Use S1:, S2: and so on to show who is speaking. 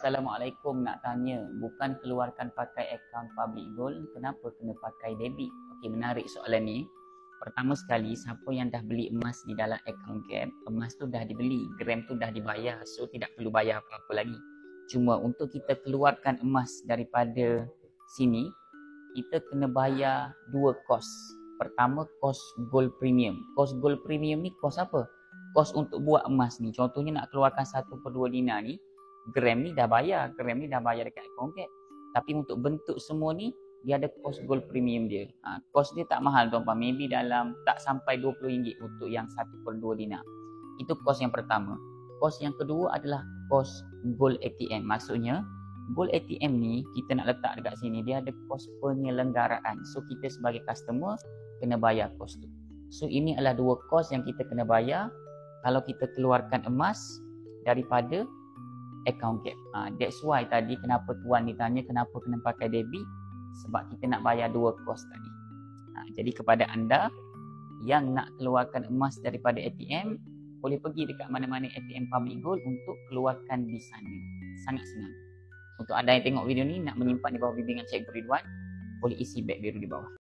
S1: Assalamualaikum, nak tanya, bukan keluarkan pakai akaun public gold, kenapa kena pakai debit? Okey, menarik soalan ni. Pertama sekali, siapa yang dah beli emas di dalam akaun Gap, emas tu dah dibeli, gram tu dah dibayar, so tidak perlu bayar apa-apa lagi. Cuma untuk kita keluarkan emas daripada sini, kita kena bayar dua kos. Pertama, kos gold premium. Kos gold premium ni kos apa? Kos untuk buat emas ni. Contohnya nak keluarkan 1/2 dinar ni, gram ni dah bayar dekat akaun Gap. Tapi untuk bentuk semua ni, dia ada kos gold premium dia. Kos dia tak mahal tuan-tuan, maybe dalam tak sampai RM20 untuk yang 1/2 dinar. Itu kos yang pertama. Kos yang kedua adalah kos gold ATM. Maksudnya, gold ATM ni kita nak letak dekat sini, dia ada kos penyelenggaraan. So kita sebagai customer kena bayar kos tu. So ini adalah dua kos yang kita kena bayar kalau kita keluarkan emas daripada account Gap. That's why tadi kenapa tuan ditanya kenapa kena pakai debit, sebab kita nak bayar dua kos tadi. Jadi kepada anda yang nak keluarkan emas daripada ATM, boleh pergi dekat mana-mana ATM public gold untuk keluarkan di sana. Sangat senang. Untuk anda yang tengok video ni nak menyimpan di bawah bimbingan Cikgu Ridwan, boleh isi beg biru di bawah.